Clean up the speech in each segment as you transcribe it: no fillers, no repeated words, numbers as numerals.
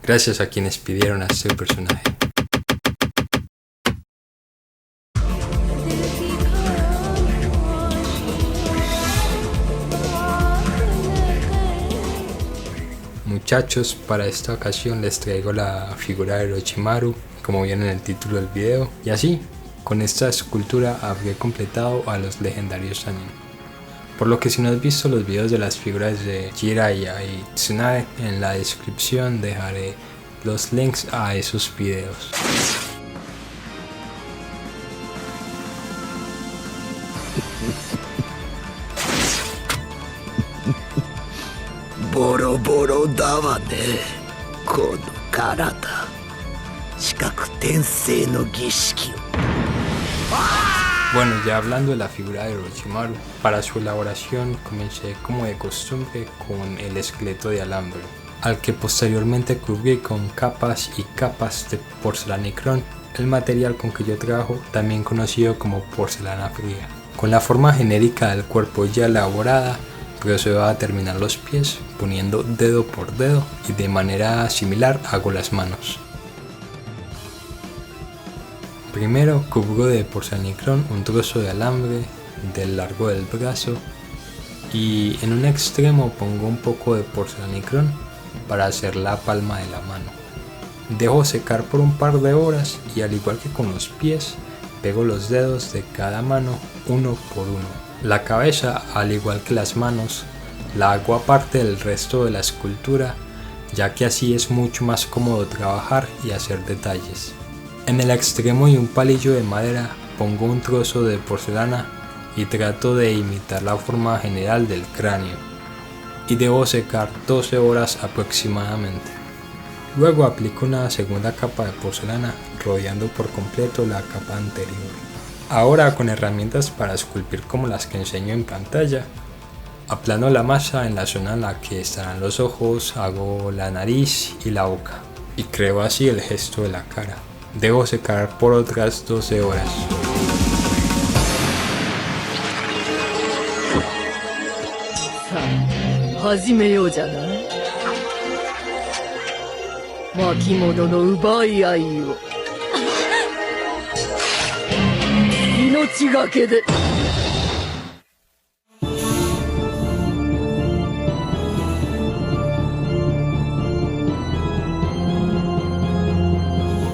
gracias a quienes pidieron a este personaje. Muchachos, para esta ocasión les traigo la figura de Orochimaru, como vieron en el título del video, y así, con esta escultura habré completado a los legendarios Sannin. Por lo que si no has visto los videos de las figuras de Jiraiya y Tsunade, en la descripción dejaré los links a esos videos. Boro boro da wa ne, kono karada. Shikaku tensei no gishiki. Bueno, ya hablando de la figura de Orochimaru, para su elaboración comencé como de costumbre con el esqueleto de alambre, al que posteriormente cubrí con capas y capas de porcelanicrón, el material con que yo trabajo, también conocido como porcelana fría. Con la forma genérica del cuerpo ya elaborada, procedo a terminar los pies poniendo dedo por dedo y de manera similar hago las manos. Primero cubro de porcelanicrón un trozo de alambre del largo del brazo y en un extremo pongo un poco de porcelanicrón para hacer la palma de la mano. Dejo secar por un par de horas y al igual que con los pies, pego los dedos de cada mano uno por uno. La cabeza, al igual que las manos, la hago aparte del resto de la escultura, ya que así es mucho más cómodo trabajar y hacer detalles. En el extremo y un palillo de madera pongo un trozo de porcelana y trato de imitar la forma general del cráneo, y debo secar 12 horas aproximadamente. Luego aplico una segunda capa de porcelana rodeando por completo la capa anterior. Ahora, con herramientas para esculpir como las que enseño en pantalla, aplano la masa en la zona en la que estarán los ojos, hago la nariz y la boca y creo así el gesto de la cara. Debo secar por otras 12 horas.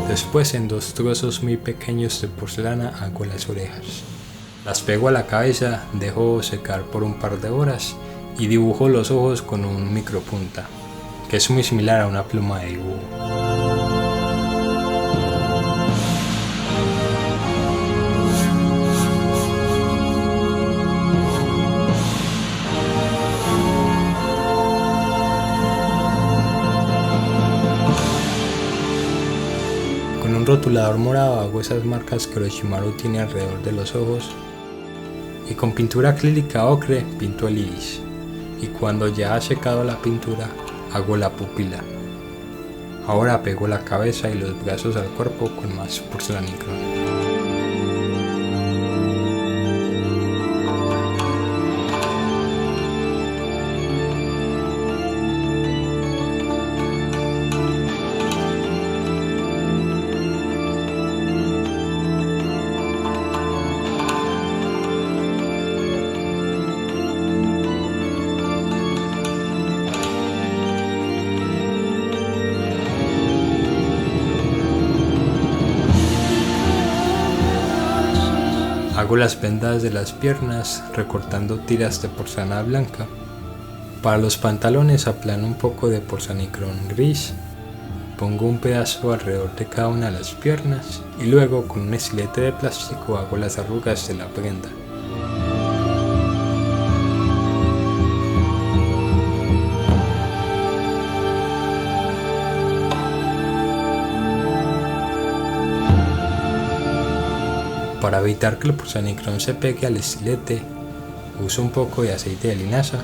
Después, en dos trozos muy pequeños de porcelana hago las orejas. Las pego a la cabeza, dejo secar por un par de horas y dibujo los ojos con un micropunta, que es muy similar a una pluma de dibujo. Con un rotulador morado hago esas marcas que Orochimaru tiene alrededor de los ojos y con pintura acrílica ocre pinto el iris, y cuando ya ha secado la pintura hago la pupila. Ahora pego la cabeza y los brazos al cuerpo con más porcelanicrón. Hago las vendas de las piernas recortando tiras de porcelana blanca. Para los pantalones aplano un poco de porcelanicrón gris, pongo un pedazo alrededor de cada una de las piernas y luego con un estilete de plástico hago las arrugas de la prenda. Para evitar que el porcelanicrón se pegue al estilete, uso un poco de aceite de linaza,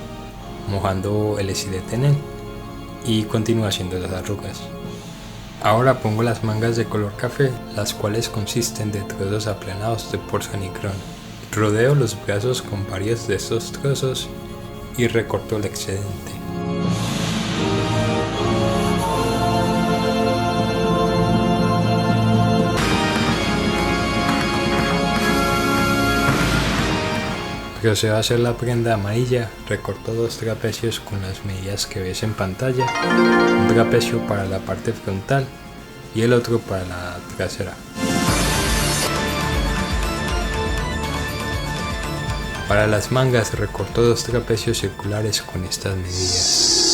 mojando el estilete en él, y continúo haciendo las arrugas. Ahora pongo las mangas de color café, las cuales consisten de trozos aplanados de porcelanicrón. Rodeo los brazos con varios de estos trozos y recorto el excedente. Procedo a hacer la prenda amarilla. Recorto 2 trapecios con las medidas que ves en pantalla, un trapecio para la parte frontal y el otro para la trasera. Para las mangas recorto 2 trapecios circulares con estas medidas.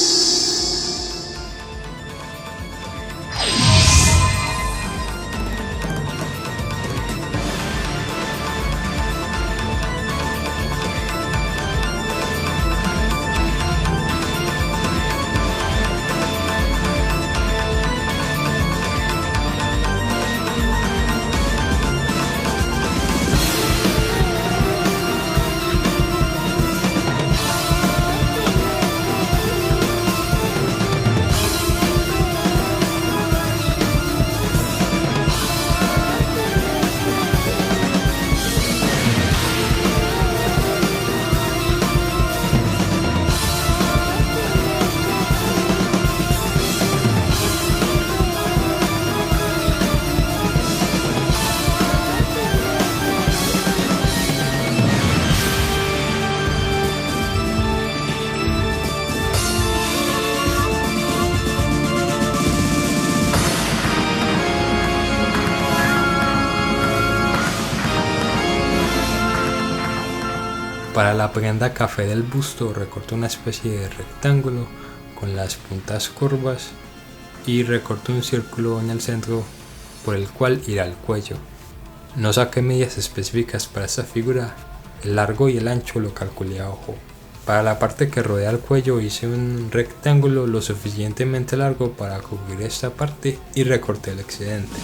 Para la prenda café del busto recorto una especie de rectángulo con las puntas curvas y recorto un círculo en el centro por el cual irá el cuello. No saqué medidas específicas para esta figura, el largo y el ancho lo calculé a ojo. Para la parte que rodea el cuello hice un rectángulo lo suficientemente largo para cubrir esta parte y recorté el excedente.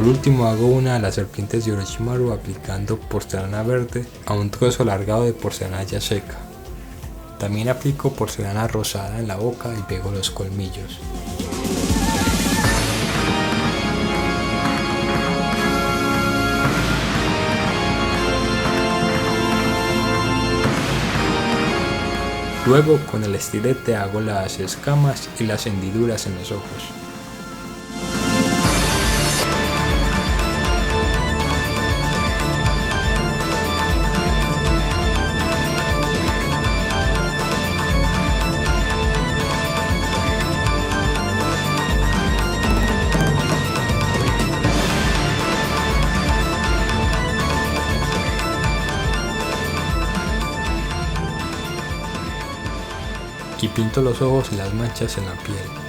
Por último hago una de las serpientes de Orochimaru aplicando porcelana verde a un trozo alargado de porcelana ya seca. También aplico porcelana rosada en la boca y pego los colmillos. Luego con el estilete hago las escamas y las hendiduras en los ojos. Y pinto los ojos y las manchas en la piel.